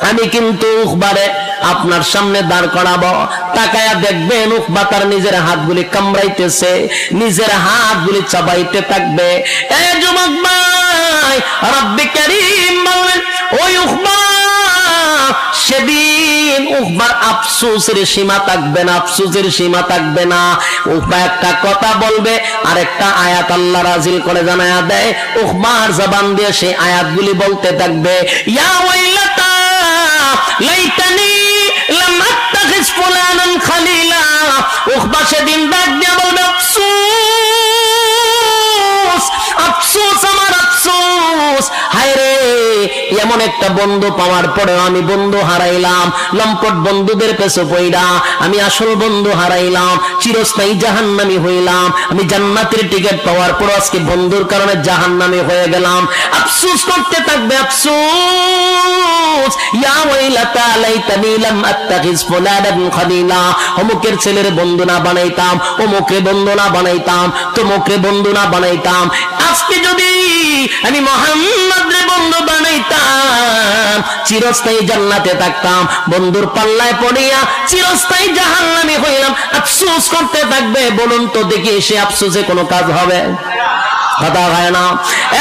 আমি কিন্তু উকবারে আপনার সামনে দাঁড় করাবো, তাকায়া দেখবেন উকবা তার নিজের হাতগুলি কামড়াইতেছে, নিজের হাতগুলি চাবাইতে থাকবে। এ যুবক ভাই, রব্বে কারীম বলেন ওই উকবা সেদিন উকবার আফসোসের সীমা থাকবে না, আফসোসের সীমা থাকবে না। উকবা একটা কথা বলবে আর একটা আয়াত আল্লাহ নাযিল করে জানায়া দেয়, উকবার জবান দিয়ে সেই আয়াতগুলি বলতে থাকবে, ইয়া ওয়াইলাতা লাইতানি লাম আত্তাখিজ ফুলানান খালিলা। উকবা সেদিন ডাক দিয়ে বলবে, আফসোস আফসোস আমার আফসোস, হায় রে এমন একটা বন্ধু পাওয়ার পরে আমি বন্ধু হারাইলাম, লম্পট বন্ধুদের পেছনে পড়া আমি আসল বন্ধু হারাইলাম, চিরস্থায়ী জাহান্নামী হইলাম। আমি জান্নাতের টিকিট পাওয়ার পর আজকে বন্ধুর কারণে জাহান্নামী হয়ে গেলাম। আফসোস করতে থাকবে, আফসোস ইয়া ওয়াইলাতা লাইতানি লাম আত্তাখিজ ফুলানান খালিলা। অমুকের ছেলের বন্ধু না বানাইতাম, অমুকে বন্ধু না বানাইতাম, তোমকে বন্ধু না বানাইতাম, আজকে যদি আমি মুহাম্মদের বন্ধু বানাইতাম চিরস্থায়ী জান্নাতে থাকতাম, বন্ধুর পাল্লায় পড়িয়া চিরস্থায়ী জাহান্নামী হইলাম। আফসোস করতে থাকবে। বলুন তো দেখি সে আফসোসে কোনো কাজ হবে? কথা হয় না।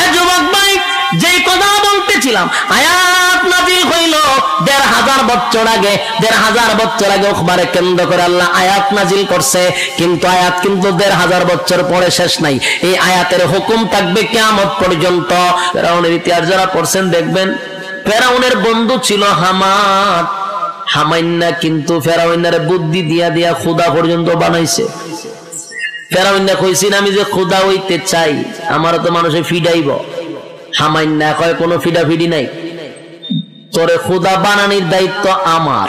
এ যুবক ভাই, যেই কথা বলতেছিলাম, আয়াত নাযিল হইল ১৫০০ বছর আগে। ১৫০০ বছর আগে উকবারে কেন্দ্র করে আল্লাহ আয়াত নাযিল করছে, কিন্তু আয়াত কিন্তু ১৫০০ বছর পরে শেষ নাই। এই আয়াতের হুকুম থাকবে কিয়ামত পর্যন্ত। ফেরাউনের ইতিহাস যারা পড়ছেন দেখবেন, ফেরাউনের বন্ধু ছিল হামান। হামাইন্না কিন্তু ফেরাউনের বুদ্ধি দিয়া দিয়া খোদা পর্যন্ত বানাইছে। ফেরাউন্না কইছেন আমি যে খোদা হইতে চাই, আমারও তো মানুষে ফিডাইব। হামাইন্না কয় কোনো ফিডাফিডি নাই, তোরে খোদা বানানির দায়িত্ব আমার।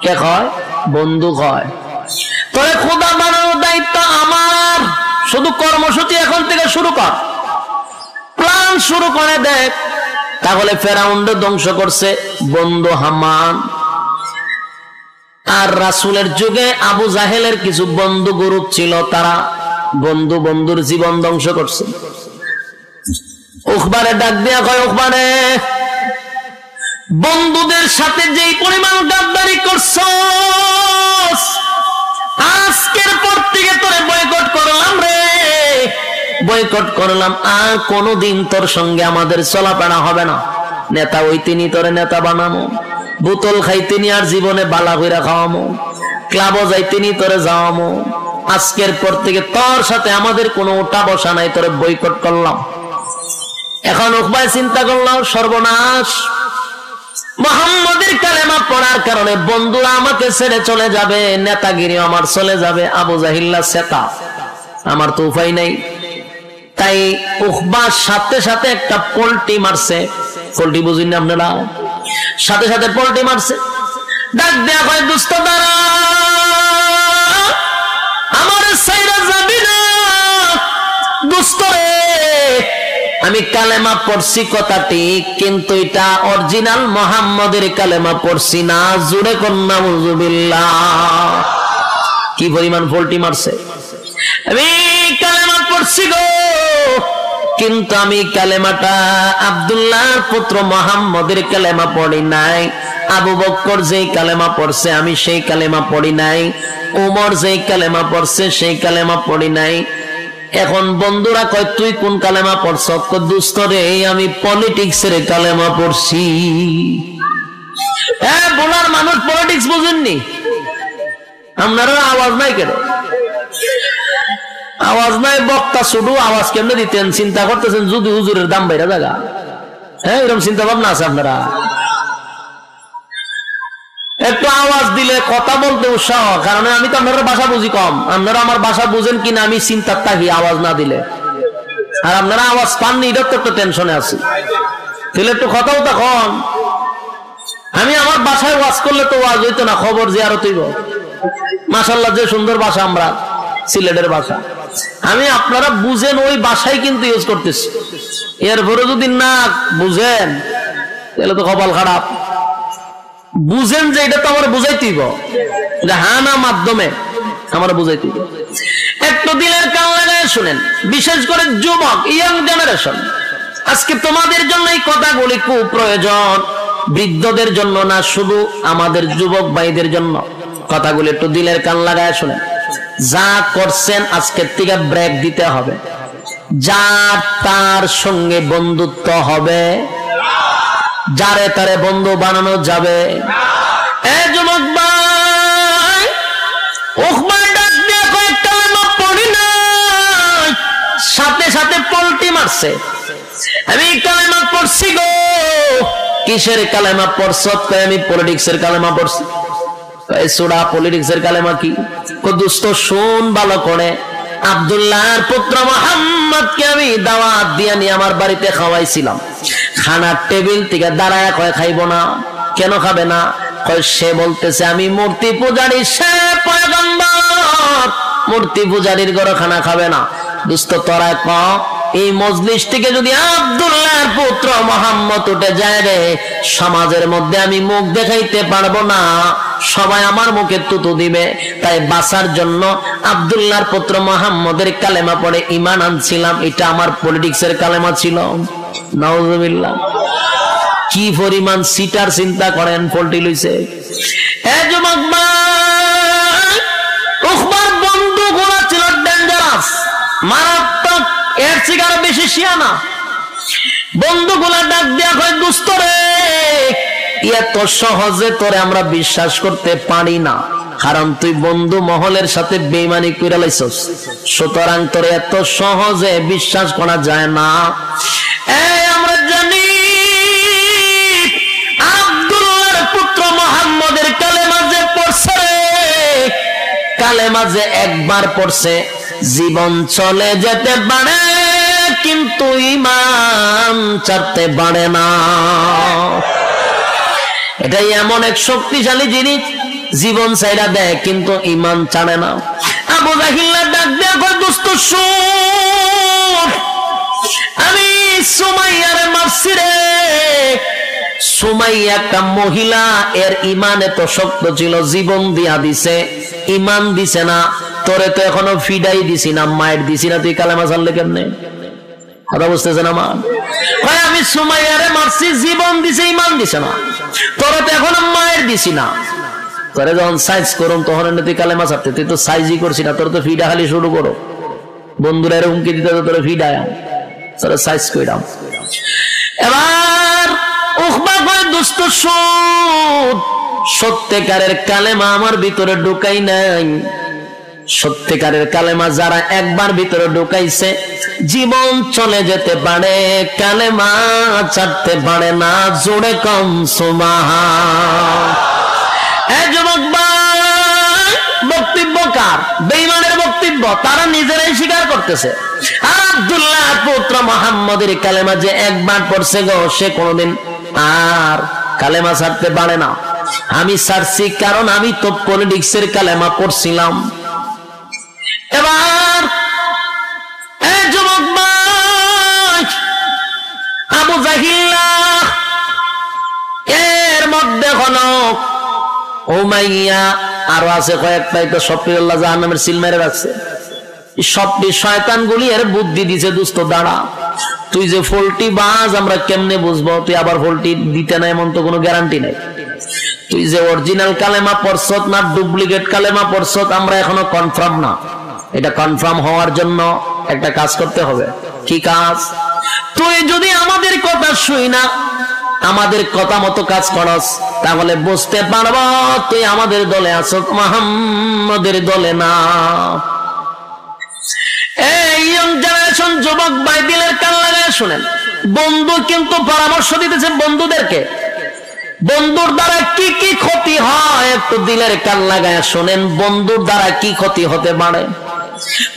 কে কয়? বন্ধু কয় তোরে খোদা বানানোর দায়িত্ব আমার, শুধু কর্মসূচি এখন থেকে শুরু কর, প্ল্যান শুরু করে দেখ। তাহলে ফেরাউনকে ধ্বংস করছে বন্ধু হামান। আর রাসূলের যুগে আবু জাহেলের কিছু বন্ধু গ্রুপ ছিল, তারা বন্ধুর জীবন ধ্বংস করছে। উকবারে ডাক দিয়া কয়, উকবারে বন্ধুদের সাথে যেই পরিমাণ গাদ্দারি করছস, আজকের পর থেকে তোরে বয়কট করলাম রে, বয়কট করলাম। আর কোনদিন তোর সঙ্গে আমাদের চলাফেরা হবে না। নেতা ওই তিনি তোরে নেতা বানামো, বোতল খাইতেনি আর জীবনে বালা কইরা খাওয়ামো, ক্লাবও যাইতেনি তোরে যাওয়ামো। আজকের পর থেকে তোর সাথে আমাদের কোনো ওঠা বসা নাই, তোরে বয়কট করলাম। এখন উকবায় চিন্তা করলাম, সর্বনাশ, মুহাম্মাদের কালেমা পড়ার কারণে বন্ধুরা আমাকে ছেড়ে চলে যাবে, নেতাগিরি আমার চলে যাবে, আবু জাহিল্লা সেতা, আমার তো উপায় নাই। তাই উকবার সাথে সাথে একটা পোল্টি মারছে। পোল্টি বুঝেন না আপনারা? সাথে সাথে পোল্টি মারছে। ডাক দেয়া হয়, দুষ্ট দাঁড়া, আমার সাইরা যাবি না দুষ্ট রে। আমি কালেমা পড়ছি কথা ঠিক, কিন্তু এটা অরিজিনাল মুহাম্মাদের কালেমা পড়ছি না। জোরে কন্যা নাউযুবিল্লাহ। কি পরিমাণ পোল্টি মারছে। আমি কালেমা পড়ছি গো, কিন্তু আমি কালেমাটা আব্দুল্লাহর পুত্র মুহাম্মদের কালেমা পড়ি নাই। আবু বকর যেই কালেমা পড়ছে আমি সেই কালেমা পড়ি নাই। ওমর যেই কালেমা পড়ছে সেই কালেমা পড়ি নাই। এখন বন্ধুরা কয়, তুই কোন কালেমা পড়ছ? দুস্থ রে, আমি পলিটিক্সের কালেমা পড়ছি। হ্যাঁ, বলার মানুষ পলিটিক্স বুঝেননি আপনারা? আওয়াজ নাই কেন? আওয়াজ নাই, বক্তা শুধু আওয়াজ কেমনে দিতেন চিন্তা করতেছেন যদি হুজুরের দাম বাইরে জায়গা। হ্যাঁ, এরকম চিন্তা ভাবনা আছে আপনারা? একটু আওয়াজ দিলে কথা বলতে উৎসাহ, কারণ আমি তো আপনার ভাষা বুঝি কম। আপনারা আমার ভাষা বুঝেন কিনা আমি চিন্তার থাকি আওয়াজ না দিলে। আর আপনারা আওয়াজ পাননি, এটা তো একটু টেনশনে আছি। তাহলে একটু কথাও তখন আমি আমার বাসায় ওয়াজ করলে তো ওয়াজ হইতো না, খবর জিয়ারত হইব। মাশাআল্লাহ, যে সুন্দর ভাষা আমরা, সিলেটের ভাষা। আমি আপনারা বুঝেন ওই ভাষাই কিন্তু ইউজ করতেছি। এরপরে যদি না বুঝেন তাহলে তো কপাল খারাপ। বুঝেন যে এটা তো আমার বুঝাইতেইব, হ্যাঁ না মাধ্যমে আমার বুঝাইতেইব। একটু দিলের কান লাগায় শুনেন, বিশেষ করে যুবক, ইয়াং জেনারেশন, আজকে তোমাদের জন্য এই কথাগুলি খুব প্রয়োজন, বৃদ্ধদের জন্য না, শুধু আমাদের যুবক ভাইদের জন্য। কথাগুলি একটু দিলের কান লাগায় শুনেন। যা করছেন আজকের থেকে ব্রেক দিতে হবে। যার তার সঙ্গে বন্ধুত্ব হবে, যারে তারে বন্ধু বানানো যাবে। এ যুবক ভাই, উখবা ডাক দিয়ে কয়েক কালেমা পড়ি নাই, সাথে সাথে পল্টি মারছে। আমি কালেমা পড়ছি গো। কিসের কালেমা পড়ছ? আমি পলিটিক্সের কালেমা পড়ছি। সোডা পলিটিক্সের কালেমা কি? দুস্থ শোন ভালো করে, আব্দুল্লাহর পুত্র মুহাম্মদকে আমি দাওয়াত দিয়ে নিয়ে আমার বাড়িতে খাওয়াইছিলাম। খানার টেবিল থেকে দাঁড়ায় কয় খাইব না। কেন খাবে না? কয় সে বলতেছে আমি মূর্তি পূজারী, সে পয়গম্বর, মূর্তি পূজারীর ঘরে খানা খাবে না। দুস্থ তোরা ক এই মজলিস থেকে যদি আব্দুল্লাহর পুত্র মুহাম্মদ উঠে যায় রে, সমাজের মধ্যে আমি মুখ দেখাইতে পারবো না, সবাই আমার মুখে তুতু দিবে। তাই বাঁচার জন্য আব্দুল্লাহর পুত্র মুহাম্মদের কালেমা পড়ে ঈমান আনছিলাম। এটা আমার পলিটিক্সের কালেমা ছিল। নাউজুবিল্লাহ। কি পরিমাণ সিটার চিন্তা করেন, পল্টি লইছে। এ যুবক ভাই, উখবার বন্ধুগুলো ছিল ডেঞ্জারাস, মারাত্মক, এর থেকে আরো বেশি শিয়ানা। বন্ধুগুলা ডাক দেয়া হয়, দুস্থ রে, এত সহজে তোরে আমরা বিশ্বাস করতে পারি না, কারণ তুই বন্ধু মহলের সাথে বেঈমানি কইরা লাইছস, সুতরাং তোরে এত সহজে বিশ্বাস করা যায় না। আমরা জানি আব্দুল্লাহর পুত্র মুহাম্মদের কালেমা যে পড়ছে, কালেমা যে একবার পড়ছে জীবন চলে যেতে পারে, কিন্তু ঈমান ছাড়তে পারে না। এটাই এমন এক শক্তিশালী জিনিস, জীবন ছাইরা দেয় কিন্তু ঈমান ছাড়ে না। আবু জাহিল ডাক দেয়া কয়, দোস্ত শুন, আমি সুমাইয়ারে মারছি রে। সুমাইয়া একটা মহিলা, এর ঈমান এত শক্ত ছিল, জীবন দিয়া দিছে, ঈমান দিছে না। তোরে তো এখনো ফিডাই দিছি না, মায়ের দিছি না, তুই কালেমা ছাড়লে কেমনে? কথা বুঝতেছেন আমার? আমি সুমাইয়ারে মারছি, জীবন দিছে, ঈমান দিছে না। তোরে তো এখনো মায়ের দিছি না। তোরে যখন সাইজ করুন তখন তুই কালেমা ছাড়তে, তুই তো সাইজই করছি না, তোর তো ফিডা খালি শুরু করো। বন্ধুরা এর হুমকি দিতে তোরে ফিডায়, তোরে সাইজ কইরাম। এবার উখবা কয়, দুষ্ট শুন, সত্যিকারের কালেমা আমার ভিতরে ঢুকাই নাই। সত্যিকারের কালেমা যারা একবার ভিতরে ঢুকাইছে, জীবন চলে যেতে পারে, কালেমা ছাড়তে পারে না। জোরে কম সুবহান। এই যুবক ভাই, বক্তব্য কার? বেঈমানের বক্তব্য, তারা নিজেরাই স্বীকার করতেছে। আব্দুল্লাহ পুত্র মুহাম্মদের কালেমা যে একবার পড়ছে গো, সে কোনোদিন আর কালেমা ছাড়তে পারে না। আমি ছাড়ছি কারণ আমি তো পলিটিক্সের কালেমা পড়ছিলাম। এবার যুবক ভাই, আবু জাহিল এর মধ্যে হলো উমাইয়া, আরো আছে কয়েকটাই, তো সফিউল্লাহ জাহান্নামের সিল মেরে রাখছে। সবটি শয়তান গুলি এর বুদ্ধি দিছে, দুস্থ দাঁড়া, তুই যে ফল্টি বাজ আমরা কেমনে বুঝবো? তুই আবার ফল্টি দিতে না এমন তো কোনো গ্যারান্টি নাই। তুই যে অরিজিনাল কালেমা পড়ছত না ডুপ্লিকেট কালেমা পড়ছত আমরা এখনো কনফার্ম না। এটা কনফার্ম হওয়ার জন্য একটা কাজ করতে হবে। কি কাজ? তুই যদি আমাদের কথা শুই না, আমাদের কথা মতো কাজ করস, তাহলে বুঝতে পারবো তুই আমাদের দলে আছো, মুহাম্মদের দলে না। এই ইয়ং জেনারেশন যুবক ভাই, দিলের কান লাগায় শুনেন। বন্ধু কিন্তু পরামর্শ দিতেছে বন্ধুদেরকে, বন্ধুর দ্বারা কি কি ক্ষতি হয় একটু দিলের কান লাগায় শুনেন। বন্ধুর দ্বারা কি ক্ষতি হতে পারে?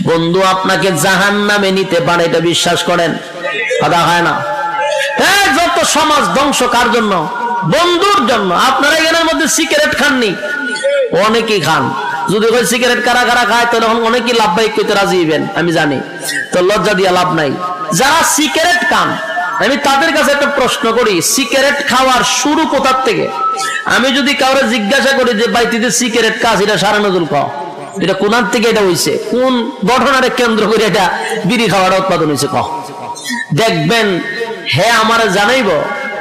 বন্ধু আপনাকে জাহান্নামে নিতে পারে, এটা বিশ্বাস করেন? কথা হয় না? যত সমাজ ধ্বংস কার জন্য? বন্ধুর জন্য। আপনারা এখানের মধ্যে সিগারেট খাননি? অনেকেই খান। যদি ওই সিগারেট কারা কারা খায় তাহলে অনেকেই লাভবাহিক করতে রাজি হইবেন, আমি জানি। তো লজ্জা দিয়া লাভ নাই। যারা সিগারেট খান, আমি তাদের কাছে একটা প্রশ্ন করি, সিগারেট খাওয়ার শুরু কোথার থেকে? আমি যদি কাউরে জিজ্ঞাসা করি যে ভাই তুই সিগারেট খাস, এটা সারা নজরুল খাও, এটা কোনার থেকে এটা হইছে, কোন ঘটনারে কেন্দ্র করে এটা বিড়ি খাওয়ার উৎপাদন হয়েছে, কহ। দেখবেন হ্যাঁ আমার জানাইব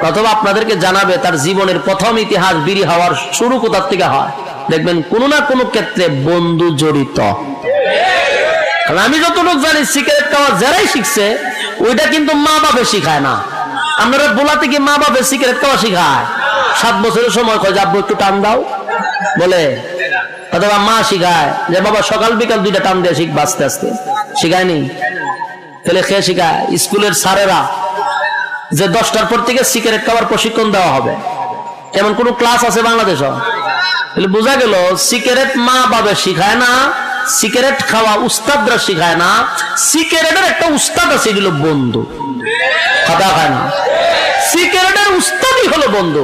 অথবা আপনাদেরকে জানাবে তার জীবনের প্রথম ইতিহাস বিড়ি হওয়ার শুরু কোথা থেকে হয়। দেখবেন কোন না কোন ক্ষেত্রে বন্ধু জড়িত। আমি যতটুকু জানি সিগারেট খাওয়া যারাই শিখছে ওইটা কিন্তু মা বাপে শিখায় না। আপনারা বোলাতে কি মা বাপে সিগারেট খাওয়া শিখায়? 7 বছরের সময় কয় আব্বু একটু টান দাও বলে, অথবা মা শিখায় যে বাবা সকাল বিকাল 2টা টান দিয়ে শিখবা, আস্তে আস্তে শিখায়নি। তাহলে খেয়ে শিখায় স্কুলের স্যারেরা যে 10টার পর থেকে সিগারেট খাওয়ার প্রশিক্ষণ দেওয়া হবে, এমন কোন ক্লাস আছে বাংলাদেশ? তাহলে বোঝা গেল সিগারেট মা বাবা শিখায় না, সিগারেট খাওয়া উস্তাদরা শিখায় না, সিগারেটের একটা উস্তাদ আছে এগুলো বন্ধু। কথা হয় না, সিগারেটের উস্তাদই হলো বন্ধু।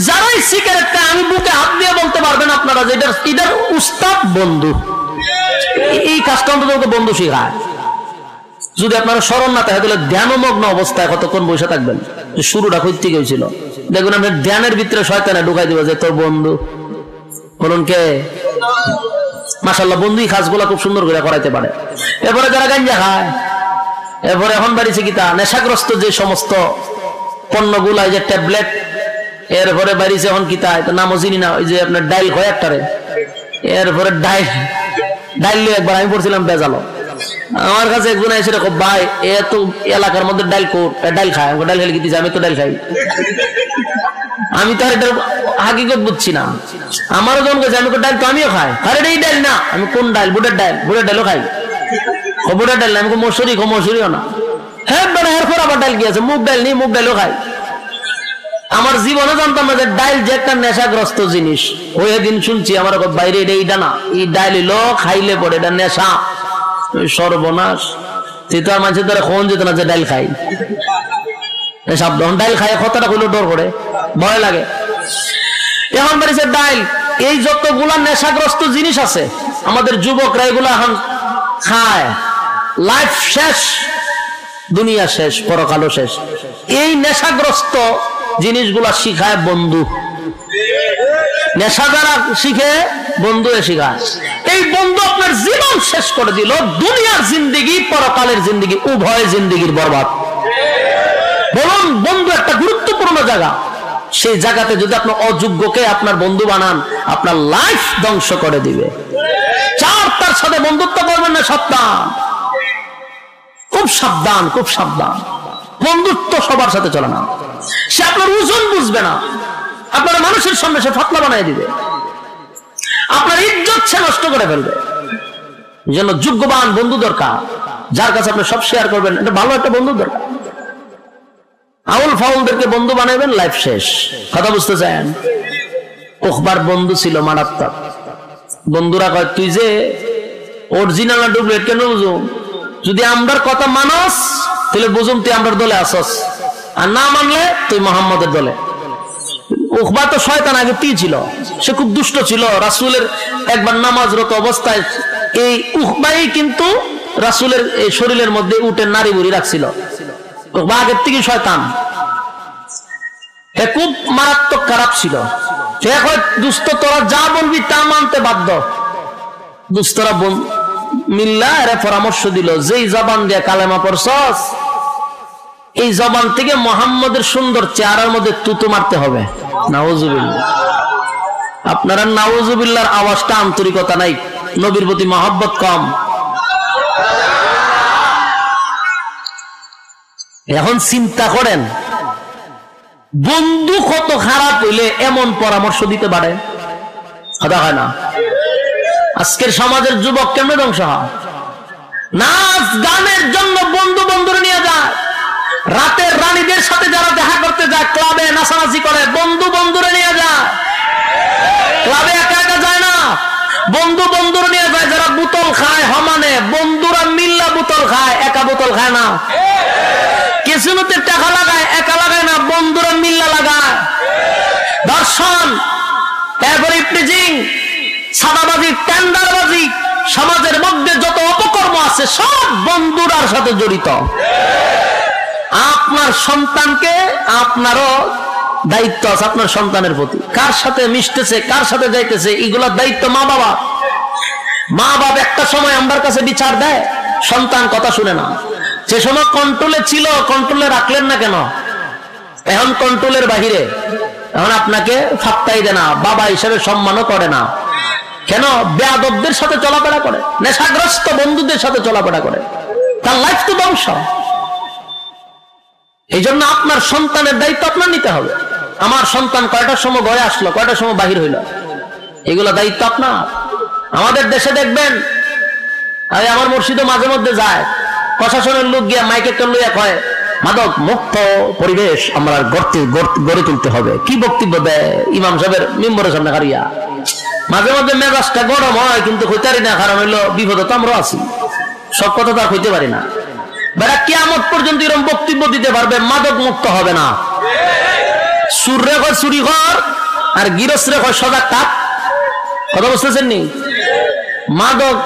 যারাই সিগারেট খায় আমি বুকে হাত দিয়ে বলতে পারবেন আপনারা যে এটার উস্তাদ বন্ধু। এই কাজটা অন্তত বন্ধু শিখায়। যদি আপনারা স্মরণ না থাকে তাহলে ধ্যানমগ্ন অবস্থায় কতক্ষণ বসে থাকবেন। শুরুটা কই থেকে হয়েছিল দেখুন, আপনার ধ্যানের ভিতরে শয়তানে ঢুকাই দিবে যে তোর বন্ধু। বলুন কে? মাশাআল্লাহ বন্ধুই কাজগুলা খুব সুন্দর করে করাইতে পারে। এরপরে যারা গাঞ্জা খায়, এরপরে এখন বাড়িছে কিতা নেশাগ্রস্ত যে সমস্ত পণ্যগুলা, যে ট্যাবলেট, এরপরে বাড়িছে এখন কিতা নামও চিনি না, ওই যে আপনার ডাইল হয় একটারে, এরপরে ডাইল একবার আমি পড়ছিলাম বেজালো। আমার কাছে একজন এসে দেখো ভাই এত এলাকার মধ্যে ডাইল ডাইল খায়, ডাইল খেলে কি দিচ্ছে? আমি তো ডাইল খাই। আমি তো আর এটা হাকিকত বুঝছি না। আমারও যখন গেছে আমি ডাইল তো আমিও খাই। আরে এই ডাইল না, আমি কোন ডাইল? বুটের ডাইল। বুটের ডাইলও খাই। বুটের ডাইল না, আমি মসুরি মসুরিও না। হ্যাঁ বেড়া এরপর আবার ডাইল কি আছে? মুগ ডাইল নেই, মুগ ডাইলও খাই। আমার জীবনে জানতাম না যে ডাইল যে একটা নেশাগ্রস্ত জিনিস। ওই দিন শুনছি আমার বাইরে এইটা না, এই ডাইল হইলো খাইলে পরে এটা নেশা। সর্বনাশ, চিতার মানুষের দ্বারা কোন যেত না যে ডাইল খাই। ডাইল খাই কথাটা কইলো ডর করে, ভয় লাগে। এখন বাড়িছে ডাইল। এই যতগুলা নেশাগ্রস্ত জিনিস আছে আমাদের যুবকরা এগুলা এখন খায়। লাইফ শেষ, দুনিয়া শেষ, পরকালও শেষ। এই নেশাগ্রস্ত জিনিসগুলা শিখায় বন্ধু। নেশা যারা শিখে বন্ধু শিখায়। এই বন্ধু আপনার জীবন শেষ করে দিল, দুনিয়ার জিন্দেগি পরকালের জিন্দেগি উভয় জিন্দেগির বরবাদ। বলুন বন্ধু একটা গুরুত্বপূর্ণ জায়গা। সেই জায়গাতে যদি আপনি অযোগ্যকে আপনার বন্ধু বানান, আপনার লাইফ ধ্বংস করে দিবে। তার সাথে বন্ধুত্ব করবেন না, সাবধান, খুব সাবধান, খুব সাবধান। বন্ধুত্ব সবার সাথে চলে না। সে আপনার ওজন বুঝবে না, আপনার মানুষের সামনে সে ফাতলা বানিয়ে দিবে, আপনার ইজ্জত সে নষ্ট করে ফেলবে। যেন যোগ্যবান বন্ধু দরকার, যার কাছে আপনি সব শেয়ার করবেন। এটা ভালো একটা বন্ধু দরকার। আউল ফাউলদেরকে বন্ধু বানাইবেন, লাইফ শেষ। কথা বুঝতে চান? ওখবার বন্ধু ছিল মারাত্মক। বন্ধুরা কয় তুই যে অরিজিনাল না ডুপ্লিকেট কেন বুঝুম? যদি আমরার কথা মানস তাহলে বুঝুম তুই আমরার দলে আসস, আর না মানলে তুই মোহাম্মদের দলে। উকবা তো শয়তান আগে তুই ছিল, সে খুব দুষ্ট ছিল। রাসূলের একবার নামাজরত অবস্থায় এই উকবাই কিন্তু রাসূলের এই শরীরের মধ্যে উটের নারী বুড়ি রাখছিল। উকবা আগের থেকে শয়তান, খুব মারাত্মক খারাপ ছিল। সে কয় দুষ্ট তোরা যা বলবি তা মানতে বাধ্য। দুস্তরা মিল্লা এরা পরামর্শ দিল, যেই জবান দিয়ে কালেমা পড়ছস এই জবান থেকে মুহাম্মদের সুন্দর চেহারার মধ্যে তুতু মারতে হবে। নাউজুবিল্লাহ। আপনারা নাউজুবিল্লাহর আওয়াজটা আন্তরিকতা নাই, নবীর প্রতি মহব্বত কম। এখন চিন্তা করেন বন্ধু কত খারাপ হইলে এমন পরামর্শ দিতে পারে? কথা হয় না? আজকের সমাজের যুবক কেমন ধ্বংস হয়? নাচ গানের জন্য বন্ধু বন্ধুরে নিয়ে যায়, রাতের রানীদের সাথে যারা দেখা করতে যায়, ক্লাবে নাচানাচি করে, বন্ধু বন্ধুরে নিয়ে যায়। ক্লাবে একা একা যায় না, বন্ধু বন্ধুরে নিয়ে যায়। যারা বোতল খায় সমানে, বন্ধুরা মিল্লা বোতল খায়, একা বোতল খায় না। কিছুতে টাকা লাগায়, একা লাগায় না, বন্ধুরা মিল্লা লাগায়। দর্শন, তারপরে ইফটিজিং, সাদাবাজি, টেন্ডারবাজি, সমাজের মধ্যে যত অপকর্ম আছে সব বন্ধুরার সাথে জড়িত। আপনার সন্তানকে আপনারও দায়িত্ব আছে আপনার সন্তানের প্রতি। কার সাথে মিশতেছে, কার সাথে যাইতেছে, এগুলোর দায়িত্ব মা বাবা। মা বাবা একটা সময় আমার কাছে বিচার দেয়, সন্তান কথা শুনে না। সে সময় কন্ট্রোলে ছিল, কন্ট্রোলে রাখলেন না কেন? এখন কন্ট্রোলের বাহিরে, এখন আপনাকে ফাত্তাই দেয় না, বাবা হিসেবে সম্মানও করে না। কেন? বেয়াদবদের সাথে চলাফেরা করে, নেশাগ্রস্ত বন্ধুদের সাথে চলাফেরা করে, তার লাইফ তো ধ্বংস। এই জন্য আপনার সন্তানের দায়িত্ব আপনার নিতে হবে। আমার সন্তান কয়টার সময় ঘরে আসলো, কয়টার সময় বাহির হইল, এগুলো দায়িত্ব আপনার। আমাদের দেশে দেখবেন, আমার মুর্শিদও মাঝে মধ্যে যায়, প্রশাসনের লোক গিয়া মাইকে লইয়া কয় মাদক মুক্ত পরিবেশ আমরা গড়ে তুলতে হবে। কি বক্তব্য দেয় ইমাম সাহেবের মেম্বরের সামনে হারিয়া। মাঝে মধ্যে মেজাজটা গরম হয়, কিন্তু হইতারি না, কারণ হইলো বিপদে তো আমরা আছি, সব কথা তো আর হইতে পারি না। বেড়া কিয়ামত পর্যন্ত এরকম বক্তব্য দিতে পারবে মাদক মুক্ত হবে না। সুরে কয় চুরি কর, আর গিরস্রে কয় সজাগ থাক। কথা বুঝতেছেন নি? মাদক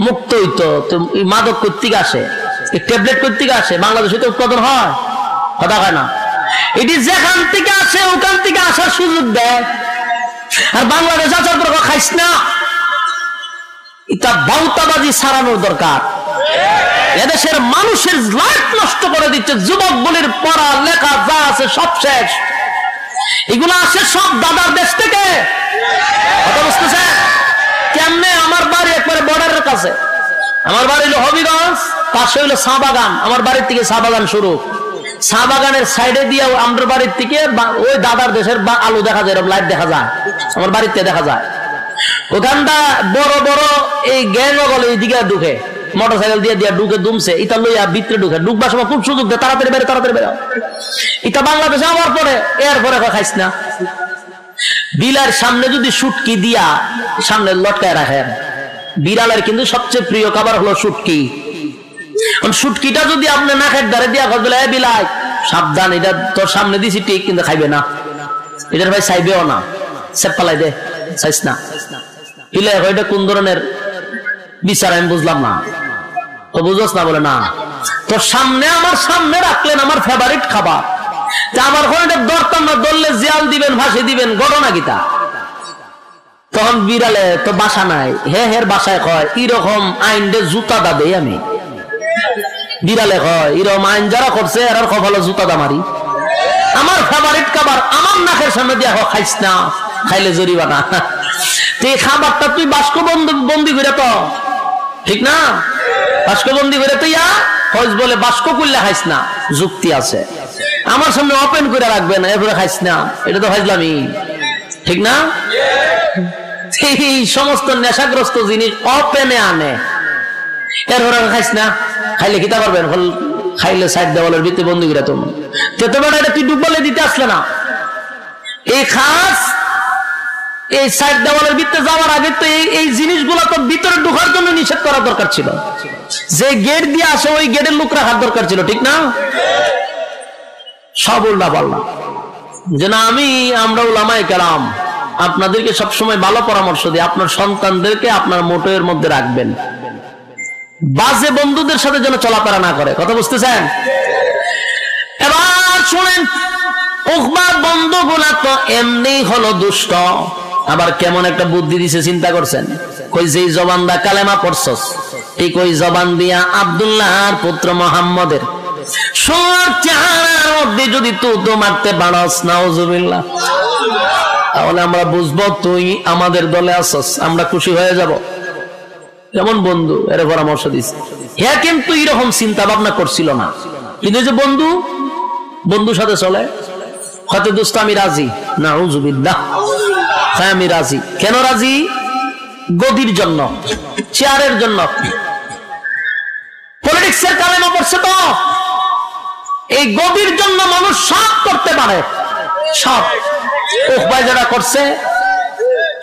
মুক্ত হইতো, মাদক কর্তৃক আসে, ট্যাবলেট কর্তৃক আসে, বাংলাদেশে তো উৎপাদন হয়, কথা হয় না। এটি যেখান থেকে আসে ওখান থেকে আসার সুযোগ দেয়। আর বাংলাদেশ আসার পর খাইস না, এটা বাউতাবাজি ছাড়ানোর দরকার। এদেশের মানুষের লাইফ নষ্ট করে দিচ্ছে, যুবক বলির পড়া লেখা যা আছে সব শেষ। এগুলো আসে সব দাদার দেশ থেকে। কথা বুঝতেছে? কেমনে? আমার বাড়ি একবারে বর্ডারের কাছে, আমার বাড়ি হলো হবিগঞ্জ, পাশে হইলো চা বাগান। আমার বাড়ির থেকে চা বাগান শুরু, চা বাগানের সাইডে দিয়ে আমার বাড়ির থেকে ওই দাদার দেশের আলু দেখা যায়, এরকম লাইট দেখা যায়, আমার বাড়িতে দেখা যায়। ওখানটা বড় বড় এই গ্যাংগল এইদিকে ঢুকে, মোটরসাইকেল দিয়ে দিয়ে ঢুকে দুমছে, ইটা লইয়া ভিতরে ঢুকে, ঢুকবার সময় খুব সুযোগ দেয়, তাড়াতাড়ি বেরো তাড়াতাড়ি বেরো। এটা বাংলাদেশে আমার পরে, এরপরে খাইস না। বিলার সামনে যদি শুটকি দিয়া সামনে লটকায় রাখেন, বিড়ালের কিন্তু সবচেয়ে প্রিয় খাবার হলো শুটকি। শুটকিটা যদি আপনি নাকের ধারে দিয়া বলে বিলাই সাবধান, এটা তোর সামনে দিছি ঠিক, কিন্তু খাইবে না, এটার ভাই চাইবেও না, সেপ পালাই দে, চাইস না। বিলাই এটা কোন ধরনের বিচার আমি বুঝলাম না। তো বুঝোস না? বলে না, তোর সামনে আমার সামনে রাখলেন আমার ফেভারিট খাবার, আমার ঘরে দরকার না, ধরলে জিয়াল দিবেন, ফাঁসি দিবেন, ঘটনা গীতা। তখন বিড়ালে তো বাসা নাই, হের বাসায় কয় এরকম আইন দে জুতা দা দেই আমি। বিড়ালে কয় এরকম আইন যারা করছে এর কপালে জুতা দা মারি। আমার ফেভারিট খাবার আমার নাকের সামনে দিয়া খাইস না, খাইলে জরিমানা। এই খাবারটা তুই বাস্ক বন্দি করে, তো ঠিক না? বাস্ক বন্দি করে তুই হজ বলে বাস্ক করলে খাইস না, যুক্তি আছে। আমার সামনে ওপেন করে রাখবেন, এরপরে খাইস না, এটা তো হাইজলামি, ঠিক না? এই সমস্ত নেশাগ্রস্ত জিনিস ওপেনে আনে, এরপরে খাইস না, খাইলে কিতা করবেন? খাইলে সাইড দেওয়ালের ভিতরে বন্দি করে তুমি তেতোবেলা এটা তুই ডুবলে দিতে আসলে না। এই খাস এই সাইড দেওয়ালের ভিতরে যাওয়ার আগে তো এই জিনিসগুলো তো ভিতরে ঢোকার জন্য নিষেধ করা দরকার ছিল। যে গেট দিয়ে আসে ওই গেটের লোক রাখার দরকার ছিল, ঠিক না? সব উল্টা পাল্টা। যে না, আমরা উলামায়ে কেরাম আপনাদেরকে সবসময় ভালো পরামর্শ দিই, আপনার সন্তানদেরকে আপনার মোটের মধ্যে রাখবেন, বাজে বন্ধুদের সাথে যেন চলাফেরা না করে। কথা বুঝতেছেন? এবার শুনেন, উকবার বন্ধুগুলা তো এমনি হলো দুষ্ট, আবার কেমন একটা বুদ্ধি দিছে চিন্তা করছেন? কই যেই জবান দা কালেমা পড়ছস, ঠিক ওই জবান দিয়া আব্দুল্লাহর পুত্র মুহাম্মদের সোনার চেহারার মধ্যে যদি তুতো মারতে পারস, নাউজুবিল্লাহ, তাহলে আমরা বুঝবো তুই আমাদের দলে আসস, আমরা খুশি হয়ে যাব। কেমন বন্ধু এর পরামর্শ দিছে। হ্যাঁ, কিন্তু এরকম চিন্তা ভাবনা করছিল না, কিন্তু যে বন্ধুর সাথে চলে, হয়তো দোস্ত আমি রাজি, নাউজুবিল্লাহ, হ্যাঁ আমি রাজি। কেন রাজি? গদির জন্য, চেয়ারের জন্য, পলিটিক্সের কালেমা পড়ছে তো। এই গদির জন্য মানুষ সব করতে পারে, সব উকবায় যারা করছে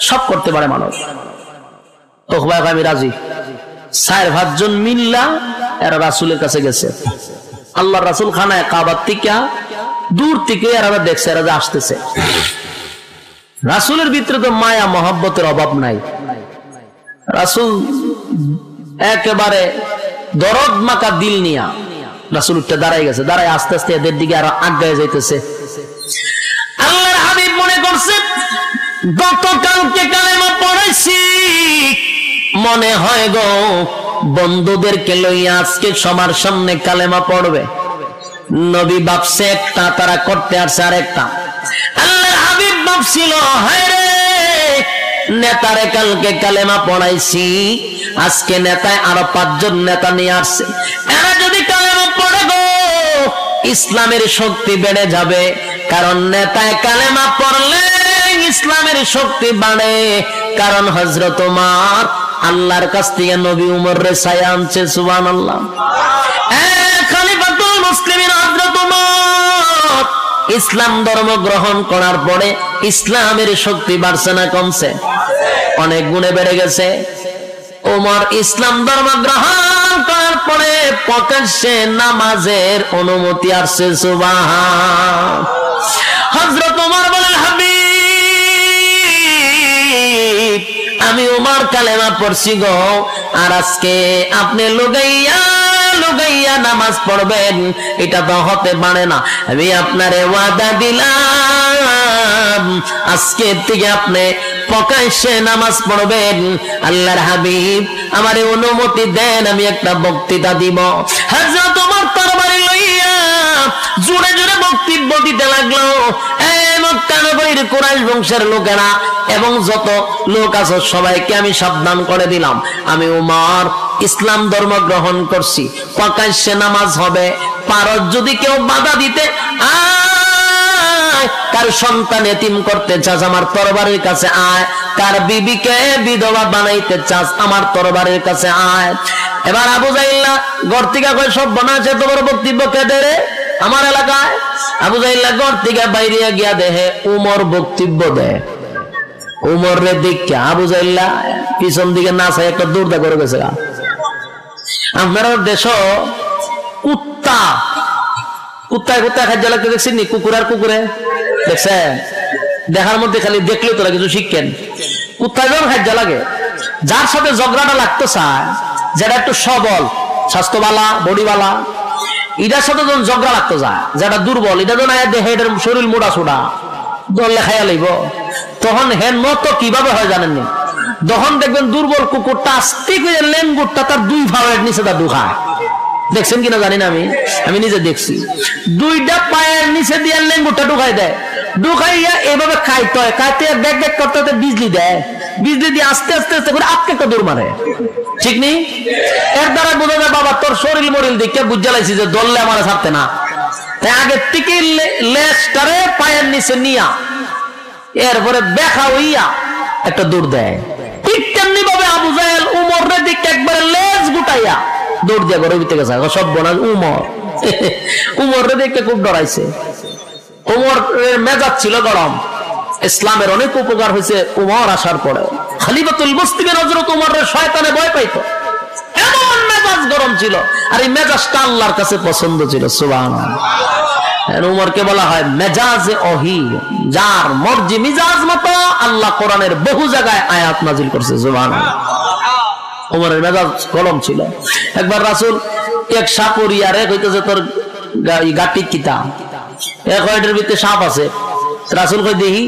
সব করতে পারে মানুষ। উকবায় আমি রাজি। 4-5 জন মিল্লা এরা রাসূলের কাছে গেছে, আল্লাহ রাসূল খানায় কাবার থেকে দূর থেকে এরা দেখছে এরা যে আসতেছে। রাসূলের ভিতরে তো মায়া মহব্বতের অভাব নাই, রাসূল একেবারে দরদ মাকা দিল নিয়া রাসূল উঠে দাঁড়াই গেছে, দাঁড়ায় আস্তে আস্তে এদের দিকে আরো আগায় যাইতেছে। আল্লাহর হাবিব মনে করছে গতকালকে কালেমা পড়াইছি, মনে হয় গো বন্ধুদেরকে লইয়া আজকে সবার সামনে কালেমা পড়বে। নবী ভাবছে একটা, তারা করতে আসছে আরেকটা। আল্লাহর হাবিব ভাবছিল, হায় রে নেতারে কালকে কালেমা পড়াইছি, আজকে নেতায় আরো 5 জন নেতা নিয়ে আসছে, এরা যদি কালেমা পড়ে গো ইসলামের শক্তি বেড়ে যাবে। কারণ নেতায় কালেমা পড়লে ইসলামের শক্তি বাড়ে। কারণ হযরত ওমর আল্লাহর কাছ থেকে নবী উমর রে ছায়া আনছে। সুবহানাল্লাহ। খলিফাতুল মুসলিমিন হযরত ওমর ইসলাম ধর্ম গ্রহণ করার পরে ইসলামের শক্তি বাড়ছে না কমছে? অনেক গুণে বেড়ে গেছে। ওমর ইসলাম ধর্ম গ্রহণ করার পরে প্রকাশ্যে নামাজের অনুমতি আসছে। সুবহান। হযরত ওমর বলেন, হাবিব আমি ওমর কালেমা পড়ছি গো, আর আজকে আপনি লুগাইয়া লুগাইয়া নামাজ পড়বেন, এটা তো হতে পারে না। আমি আপনারে ওয়াদা দিলাম আজকে থেকে আপনি প্রকাশ্যে নামাজ পড়বেন। আল্লাহর হাবিব আমারে অনুমতি দেন, আমি একটা বক্তৃতা দিব। হযরত ওমর তরবারি লইয়া জোরে জোরে বক্তব্য দিতে লাগলো। মক্কা নগরীর কুরাইশ বংশের লোকেরা এবং যত লোক আছে সবাইকে আমি সাবধান করে দিলাম, আমি ওমর ইসলাম ধর্ম গ্রহণ করছি, প্রকাশ্যে নামাজ হবে। পারো যদি কেউ বাধা দিতে, কার সন্তান এতিম করতে চাস আমার তরবারির কাছে আয়, কার বিবিকে বিধবা বানাইতে চাস আমার তরবারির কাছে আয়। এবার আবু জাইল্লা ঘর থেকে কয়, সব বানাচ্ছে এত বড় বক্তব্য কে দেয় আমার এলাকায়? আবু জাইল্লা ঘর থেকে বাইরে গিয়া দেহে উমর বক্তব্য দেয়। উমর রে দেখে আবু জাইল্লা পিছন দিকে না চাই একটা দৌড়দা করে গেছে। আপনার দেশ কুত্তা কুত্তায় কুত্তায় খাদ্য লাগতে দেখছেন নি? কুকুর আর কুকুরে দেখছেন? দেখার মধ্যে খালি দেখলে তোরা কিছু শিখেন। কুত্তায় যখন খাদ্য লাগে, যার সাথে ঝগড়াটা লাগতে চায়, যেটা একটু সবল স্বাস্থ্যবালা বডিবালা, এটার সাথে যখন ঝগড়া লাগতে যায়, যেটা দুর্বল, এটা যখন দেখে এটার শরীর মোটা সোটা দলে খাইয়া লইব, তখন হেন মতো কিভাবে হয় জানেননি? যখন দেখবেন দুর্বল কুকুরটা আস্তে করে লেঙ্গুরটা তার 2 ভাবের নিচে তা ঢুকায়। দেখছেন কিনা জানি না, আমি নিজে দেখছি। 2টা পায়ের নিচে দিয়ে লেঙ্গুরটা ঢুকাই দেয়, ঢুকাইয়া এভাবে খাইতে হয়, খাইতে ব্যাগ ব্যাগ করতে বিজলি দেয়, বিজলি দিয়ে আস্তে আস্তে আস্তে করে আপনি একটা দৌড় মারে। ঠিক নেই? এর দ্বারা বোঝা যায় বাবা তোর শরীর মরিল দেখে বুঝা লাইছি যে দললে আমার ছাড়তে না। তাই আগের থেকে লেজটারে পায়ের নিচে নিয়া এরপরে দেখা হইয়া একটা দৌড় দেয়। ঠিক তেমনি ভাবে আবু জাহেল উমরের দিকে একবারে লেজ গুটাইয়া দৌড় দিয়া ঘরের ভিতরে গেছে। সব বোনা উমরের দিকে খুব ডরাইছে। উমরের মেজাজ ছিল গরম। ইসলামের অনেক উপকার হয়েছে উমর আসার পরে। খলিফাতুল মুসলিমিন হযরত উমরের শয়তানে ভয় পাইতো, এমন মেজাজ গরম ছিল। আর এই মেজাজটা আল্লাহর কাছে পছন্দ ছিল। সুবহানাল্লাহ। উমরকে বলা হয় মেজাজে ওহী, যার মর্জি মিজাজ মতো আল্লাহ কোরআনের বহু জায়গায় আয়াত নাজিল করছে। সুবহানাল্লাহ। উমরের মেজাজ গরম ছিল। একবার রাসূল এক সাপরিয়ারে কইতেছে তোর গাটি কিতা, এক ওইটার ভিতরে সাপ আছে। রাসূল কই দেখি,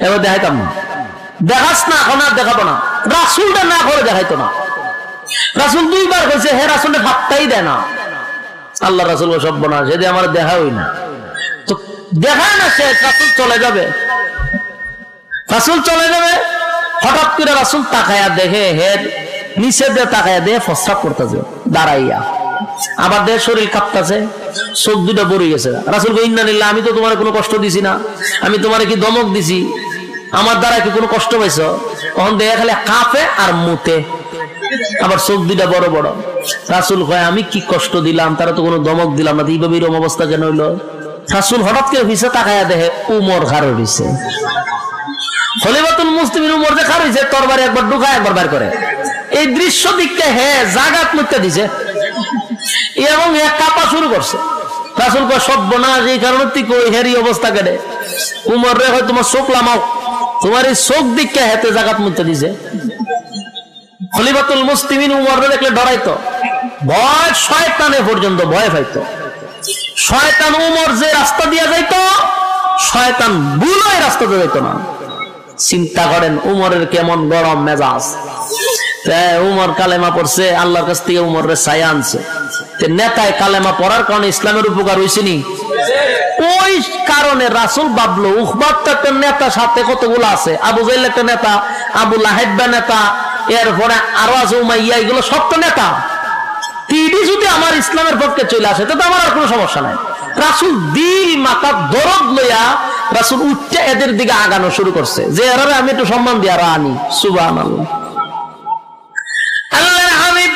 এবার দেখাইতাম না। দেখাস না, এখন আর দেখাবো না। রাসূলটা না করে দেখাইতো না। রাসূল 2 বার কইছে, হে রাসূলের হাতটাই দেয় না। আল্লাহ রাসূল সব বনা যদি আমার দেখা হই না তো দেখায় না, সে রাসূল চলে যাবে। রাসূল চলে যাবে, হঠাৎ করে রাসূল তাকায়া দেখে হের নিচে দিয়ে তাকায়া দেখে প্রস্রাব করতেছে দাঁড়াইয়া, আবার দেহ শরীর কাঁপতেছে, চোখ 2টা পড়ে গেছে। রাসূল কই ইন্না লিল্লাহ, আমি তো তোমার কোনো কষ্ট দিছি না, আমি তোমার কি ধমক দিছি? আমার দ্বারা কি কোনো কষ্ট পাইছো? তখন দেখে খালি কাঁপে আর মুতে, আবার চোখ 2টা বড় বড়। রাসূল কয় আমি কি কষ্ট দিলাম? তারা তো কোনো ধমক দিলাম না, এইভাবে এরকম অবস্থা কেন হইলো? রাসূল হঠাৎ করে পিছে তাকায়া দেখে উমর খাড়া হইছে। খলিফাতুল মুসলিমিন উমর যে খাড়া হইছে, তরবারি একবার ঢুকায় একবার বের করে। এই দৃশ্য দেখতে জাগাত মুতে দিছে এবং কাঁপা শুরু করছে। রাসূল কয় সর্বনাশ, এই কারণে তুই কই হেরি অবস্থা কেটে? উমর রে হয় তোমার চোখ লামাও, তোমার এই চোখ দিকে হেতে জাগাত মুতে দিছে। খলিফাতুল মুসলিমিন উমর রে দেখলে ডরাইতো, ভয় শয়তানে পর্যন্ত ভয় পাইতো। শয়তান উমর যে রাস্তা দিয়া যাইতো, শয়তান ভুলই রাস্তাতে যাইতো না। চিন্তা করেন উমরের কেমন গরম মেজাজ। উমর কালেমা পড়ছে, আল্লাহর কাছ থেকে উমর ছায়া আনছে। নেতায় কালেমা পড়ার কারণে ইসলামের উপকার হয়েছে নি? ওই কারণে রাসূল ভাবলো উকবা তো একটা নেতা, সাথে কতগুলো আছে, আবু জাহেল একটা নেতা, আবু লাহাব নেতা, এরপরে আরো আছে উমাইয়া, এগুলো সব তো নেতা। তিনি যদি আমার ইসলামের পক্ষে চলে আসে তো আমার আর কোনো সমস্যা নাই। রাসূল দিল মাথা দরদ লইয়া রাসূল উঠতে এদের দিকে আগানো শুরু করছে, যে এরা আমি একটু সম্মান দিয়ে আর আনি। সুবহানাল্লাহ। আল্লাহর হাবিব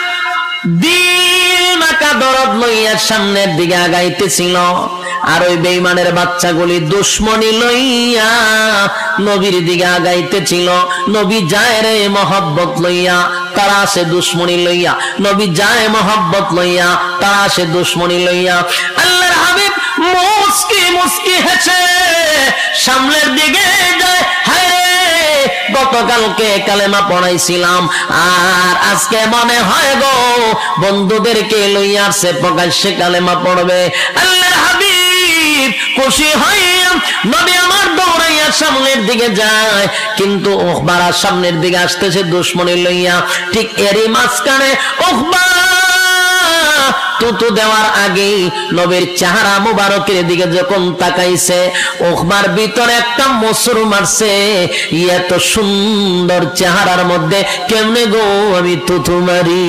দিল মাথা দরদ লইয়া সামনের দিকে আগাইতেছিল, আর ওই বেঈমানের বাচ্চাগুলি দুশমনি লইয়া নবীর দিকে আগাইতেছিল। নবী যায় রে মহব্বত লইয়া, তারা আসে দুশমনি লইয়া। নবী যায় মহব্বত লইয়া, তারা আসে দুশমনি লইয়া। আল্লাহর হাবিব মুস্কি মুস্কি হেসে সামনের দিকে যায়। হায় রে, গতকালকে কালেমা পড়াইছিলাম, আর আজকে মনে হয় গো বন্ধুদেরকে লইয়া আসছে প্রকাশ্যে কালেমা পড়বে। আল্লাহর হাবিব খুশি হইয়া নবী আমার দৌড়াইয়া সামনের দিকে যায়, কিন্তু উকবার সামনের দিকে আসতেছে দুশমনি লইয়া। ঠিক এরই মাঝখানে উকবা তুতু দেওয়ার আগেই নবীর চেহারা মুবারকের দিকে যখন তাকাইছে, উকবার ভিতরে একটা মসুর মারছে, এত সুন্দর চেহারার মধ্যে কেমনে গো আমি তুতু মারি।